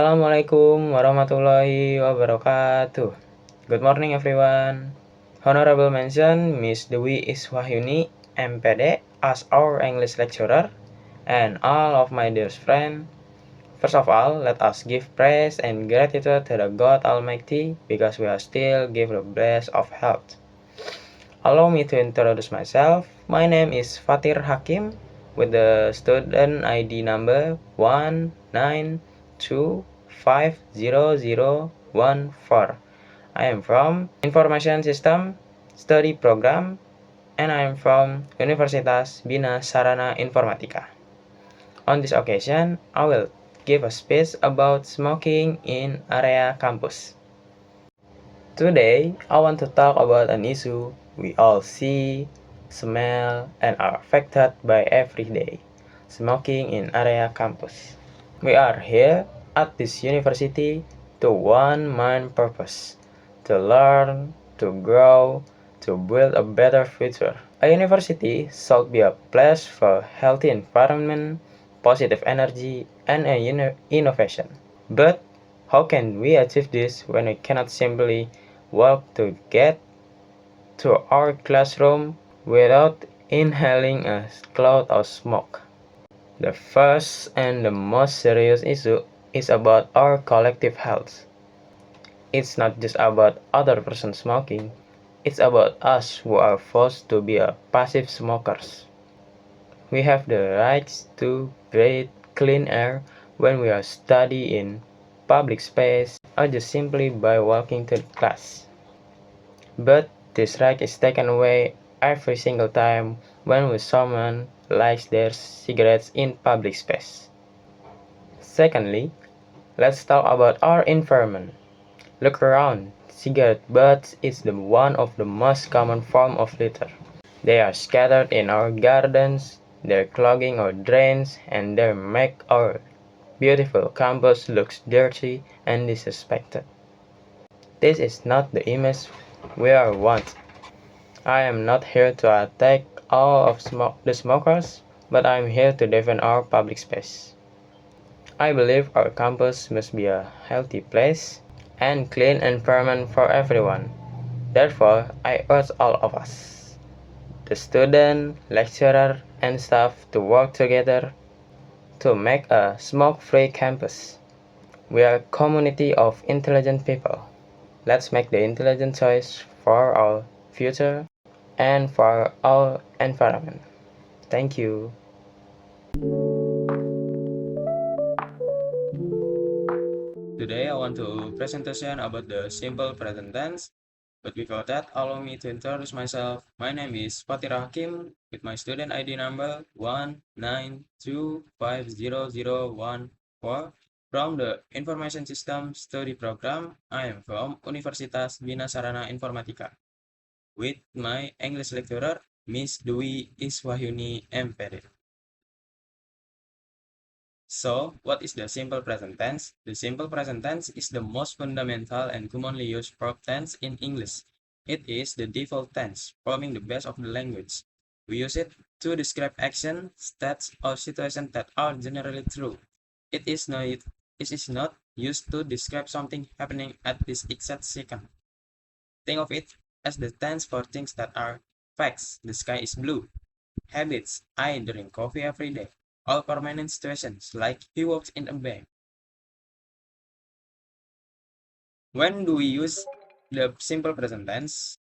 Assalamualaikum warahmatullahi wabarakatuh. Good morning everyone. Honorable mention Miss Dewi Iswahyudi, M.pd, as our English lecturer, and all of my dear friends. First of all, let us give praise and gratitude to the God Almighty because we are still give the bless of health. Allow me to introduce myself. My name is Fathir Hakim with the student ID number 192500014. I am from Information System Study Program and I am from Universitas Bina Sarana Informatika. On this occasion, I will give a speech about smoking in area campus. Today, I want to talk about an issue we all see, smell, and are affected by every day: smoking in area campus. We are here at this university to one main purpose: to learn, to grow, to build a better future. A university should be a place for healthy environment, positive energy, and innovation. But how can we achieve this when we cannot simply walk to get to our classroom without inhaling a cloud of smoke? The first and the most serious issue is about our collective health. It's not just about other person smoking, it's about us who are forced to be a passive smokers. We have the rights to breathe clean air when we are studying in public space or just simply by walking to class. But this right is taken away every single time when someone lights their cigarettes in public space. Secondly, let's talk about our environment. Look around. Cigarette butts is one of the most common form of litter. They are scattered in our gardens, they're clogging our drains, and they make our beautiful campus look dirty and disrespected. This is not the image we are want. I am not here to attack all of the smokers, but I am here to defend our public space. I believe our campus must be a healthy place and clean environment for everyone. Therefore, I urge all of us, the student, lecturer, and staff to work together to make a smoke-free campus. We are a community of intelligent people. Let's make the intelligent choice for our future and for our environment. Thank you. Today I want to presentation about the simple present tense. But before that, allow me to introduce myself. My name is Fathir Hakim with my student ID number 192500014 from the Information System Study Program. I am from Universitas Bina Sarana Informatika with my English lecturer, Miss Dewi Iswahyudi, M.pd. So, what is the simple present tense? The simple present tense is the most fundamental and commonly used verb tense in English. It is the default tense, forming the base of the language. We use it to describe action, states, or situations that are generally true. It is not used to describe something happening at this exact second. Think of it as the tense for things that are facts. The sky is blue. Habits: I drink coffee every day. All permanent situations, like he works in a bank. When do we use the simple present tense?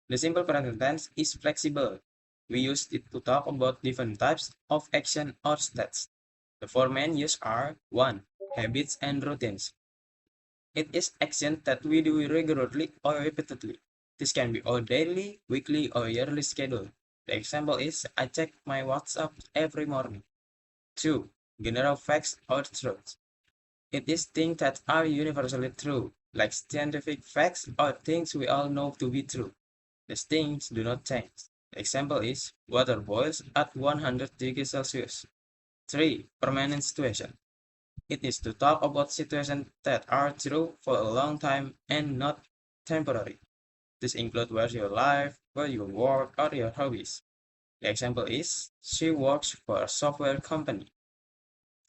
The simple present tense is flexible. We use it to talk about different types of action or states. The four main use are: 1. Habits and routines. It is action that we do regularly or repeatedly. This can be our daily, weekly, or yearly schedule. The example is, I check my WhatsApp every morning. 2. General facts or truths. It is things that are universally true, like scientific facts or things we all know to be true. These things do not change. The example is, water boils at 100 degrees Celsius. 3. Permanent situation. It is to talk about situations that are true for a long time and not temporary. This includes where you live, where you work, or your hobbies. The example is, she works for a software company.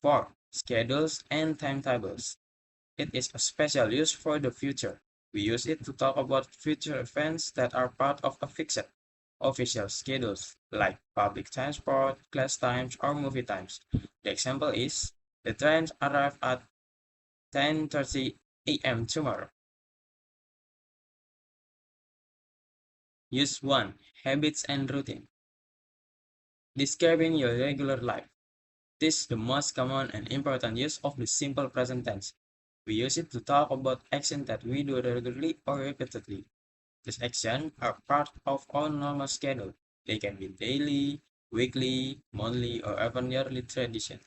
4. Schedules and timetables. It is a special use for the future. We use it to talk about future events that are part of a fixed official schedules, like public transport, class times, or movie times. The example is, the trains arrive at 10:30 a.m. tomorrow. Use 1. Habits and routine. Describing your regular life. This is the most common and important use of the simple present tense. We use it to talk about actions that we do regularly or repeatedly. These actions are part of our normal schedule. They can be daily, weekly, monthly, or even yearly tradition.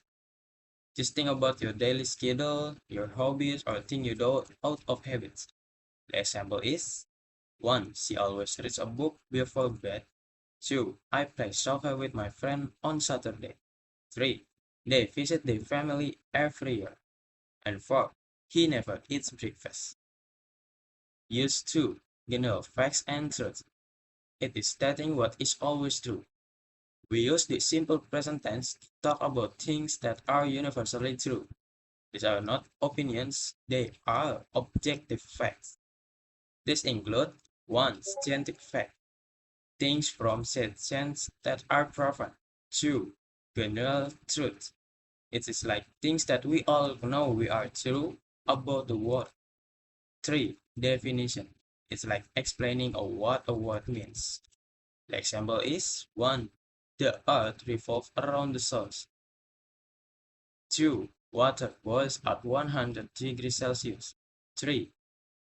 Just think about your daily schedule, your hobbies, or things you do out of habits. The example is 1. She always reads a book before bed. 2. I play soccer with my friend on Saturday. 3. They visit their family every year. And 4. He never eats breakfast. Use 2. General facts and truth. It is stating what is always true. We use the simple present tense to talk about things that are universally true. These are not opinions, they are objective facts. These include 1. Scientific fact, things from science that are proven. 2. General truth. It is like things that we all know we are true about the world. 3. Definition. It's like explaining what a word means. The example is 1. The earth revolves around the sun. 2. Water boils at 100 degrees Celsius. 3.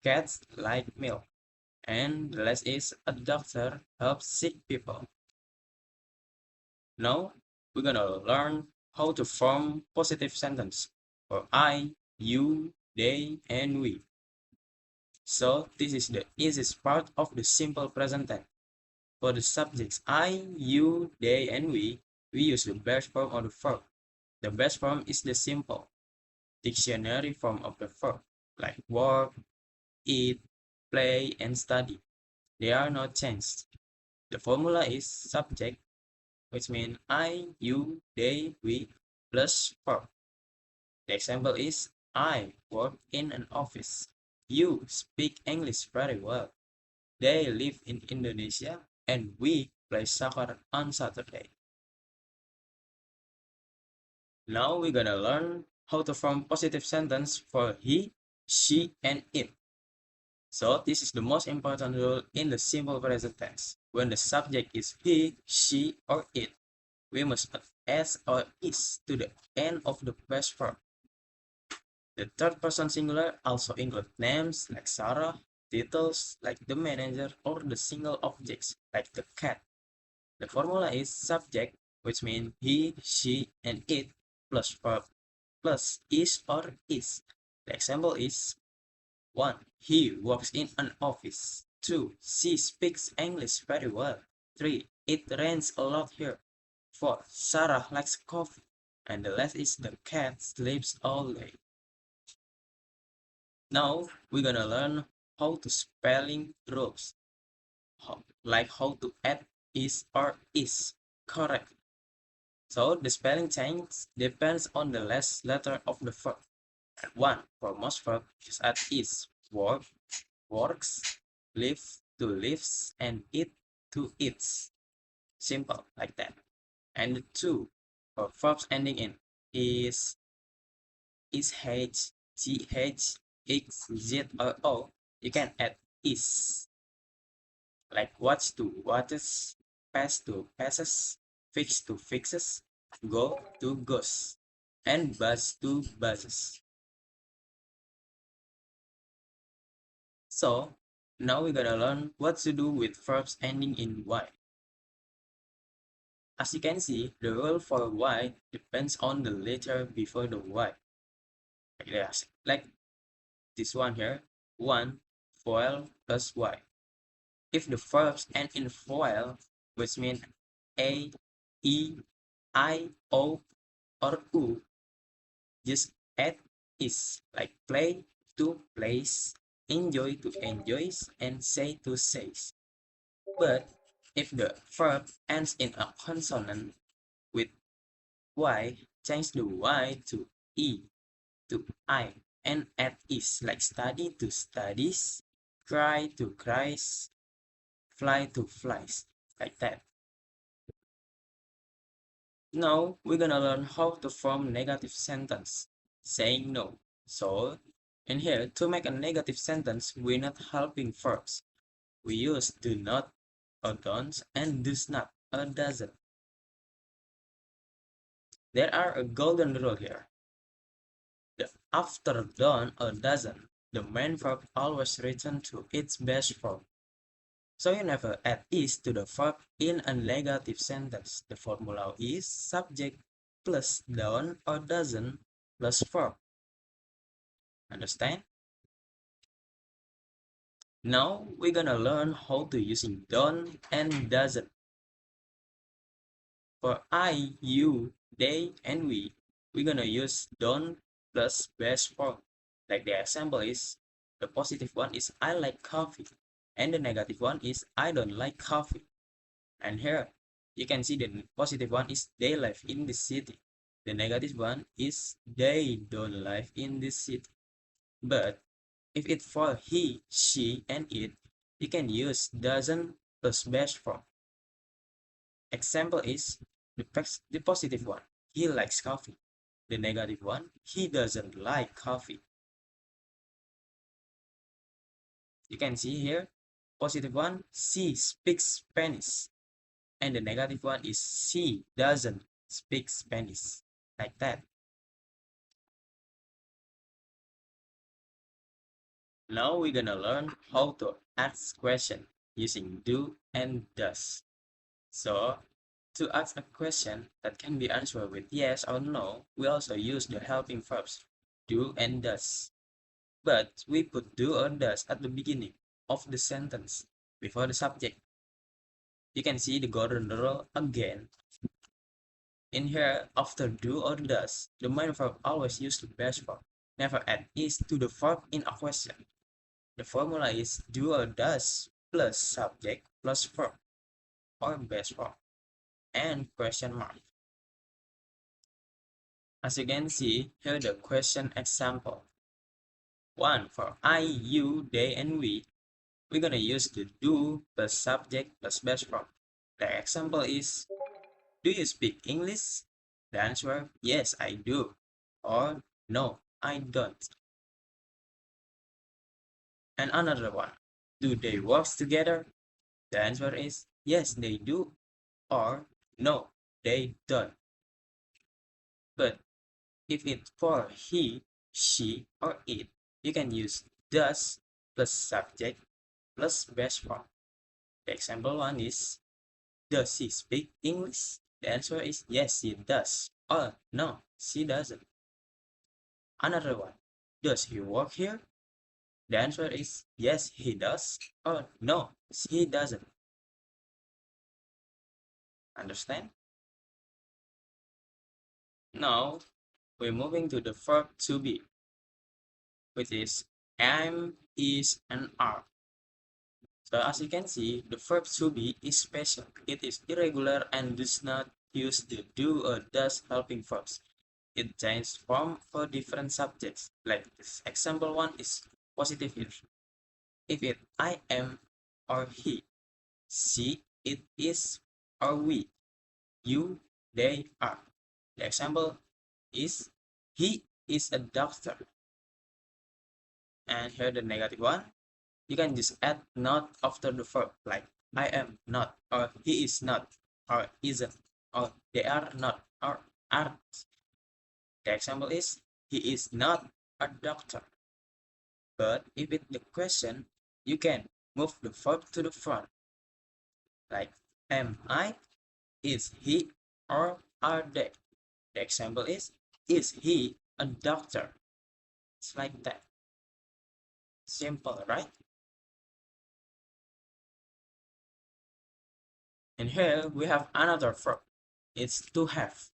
Cats like milk. And the last is a doctor helps sick people. Now we're gonna learn how to form positive sentence for I, you, they, and we. So this is the easiest part of the simple present tense. For the subjects I, you, they, and we use the base form of the verb. The base form is the simple dictionary form of the verb, like work, eat, play, and study. They are not changed. The formula is subject, which means I, you, they, we, plus verb. The example is, I work in an office. You speak English very well. They live in Indonesia, and we play soccer on Saturday. Now we're gonna learn how to form positive sentence for he, she, and it. So this is the most important rule in the simple present tense. When the subject is he, she, or it, we must add s or is to the end of the past verb. The third person singular also includes names like Sarah, titles like the manager, or the single objects like the cat. The formula is subject, which means he, she, and it, plus verb, plus is or is. The example is 1. He works in an office. 2. She speaks English very well. 3. It rains a lot here. 4. Sarah likes coffee. And the last is the cat sleeps all day. Now we're gonna learn how to spelling rules. Like how to add is or is correct. So the spelling change depends on the last letter of the verb. 1. For most verbs, just add is, work, works, live to lives, and eat to eats. Simple like that. And 2. For verbs ending in is, h, th, x, z, or o, you can add is. Like watch to watches, pass to passes, fix to fixes, go to goes, and buzz to buzzes. So now we're gonna learn what to do with verbs ending in y. As you can see, the rule for y depends on the letter before the y. Like this one here, 1 foil plus y. If the verbs end in foil, which means a, e, I, o, or u, just add is, like play to plays, enjoy to enjoys, and say to says. But if the verb ends in a consonant with y, change the y to e, to I, and at ease, like study to studies, cry to cries, fly to flies, like that. Now we're gonna learn how to form negative sentence, saying no. So in here, to make a negative sentence, we're not helping verbs. We use do not or don't and does not or doesn't. There are a golden rule here. After don't or doesn't, the main verb always returns to its base form. So you never add is to the verb in a negative sentence. The formula is subject plus don't or doesn't plus verb. Understand? Now we're gonna learn how to using don't and doesn't. For I, you, they, and we're gonna use don't plus base form. Like the example is, the positive one is I like coffee, and the negative one is I don't like coffee. And here, you can see the positive one is they live in the city. The negative one is they don't live in this city. But if it's for he, she, and it, you can use doesn't plus base form. Example is the positive one, he likes coffee. The negative one, he doesn't like coffee. You can see here, positive one, she speaks Spanish. And the negative one is she doesn't speak Spanish. Like that. Now we're gonna learn how to ask question using do and does. So to ask a question that can be answered with yes or no, we also use the helping verbs do and does. But we put do or does at the beginning of the sentence before the subject. You can see the golden rule again. In here, after do or does, the main verb always use the base verb. Never add is to the verb in a question. The formula is do or does plus subject plus verb or base verb and question mark. As you can see, here the question example. 1. For I, you, they, and we're gonna use the do plus subject plus base verb. The example is, do you speak English? The answer, yes, I do. Or, no, I don't. And another one, do they work together? The answer is, yes, they do. Or, no, they don't. But if it's for he, she, or it, you can use does plus subject plus base verb. The example one is, does she speak English? The answer is yes, she does. Or no, she doesn't. Another one, does he work here? The answer is yes, he does. Or no, he doesn't. Understand? Now, we're moving to the verb to be, which is am, is, and are. So as you can see, the verb to be is special. It is irregular and does not use the do or does helping verbs. It changes form for different subjects. Like this example one is positive if it I am or he, she, it is or we, you, they are. The example is he is a doctor. And here the negative one, you can just add not after the verb, like I am not, or he is not, or isn't, or they are not, or aren't. The example is he is not a doctor. But if it's the question, you can move the verb to the front, like am I, is he, or are they. The example is he a doctor? It's like that. Simple, right? And here we have another verb. It's to have.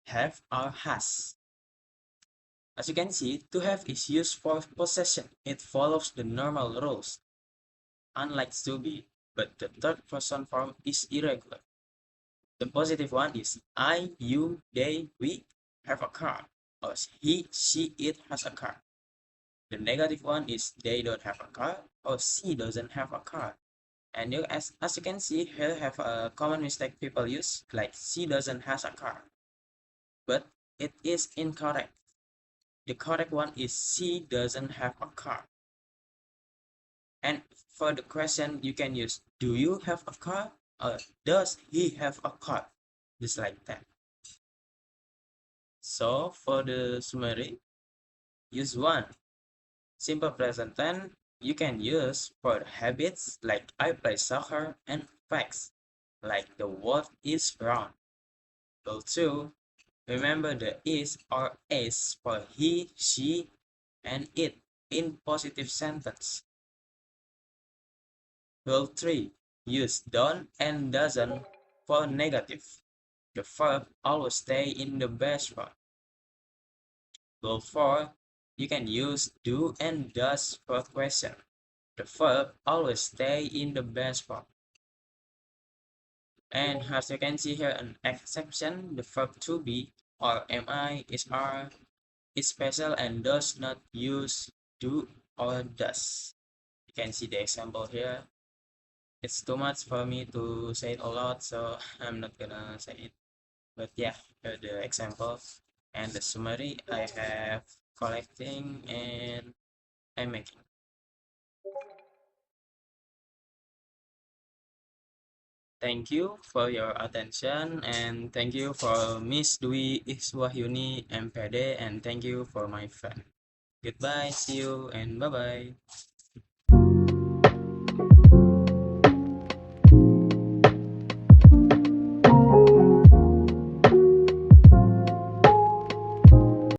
Have or has. As you can see, to have is used for possession. It follows the normal rules, unlike to be, but the third person form is irregular. The positive one is I, you, they, we have a car. or he, she, it has a car. The negative one is they don't have a car or she doesn't have a car. And as you can see here, have a common mistake people use, like she doesn't has a car. But it is incorrect. The correct one is she doesn't have a car. And for the question, you can use do you have a car or does he have a car? Just like that. So for the summary, use one. Simple present tense you can use for habits like I play soccer and facts like the world is round. Rule 2. Remember the is or is for he, she, and it in positive sentence. Rule 3. Use don't and doesn't for negative. The verb always stay in the base form. Rule 4. You can use do and does for question. The verb always stay in the base form. And as you can see here, an exception, the verb to be or mi is are is special and does not use do or does. You can see the example here. It's too much for me to say it a lot, so I'm not gonna say it. But yeah, here are the examples and the summary I have collecting and I'm making. Thank you for your attention and thank you for Miss Dwi Iswahyudi M.pd and thank you for my friend. Goodbye, see you and bye-bye.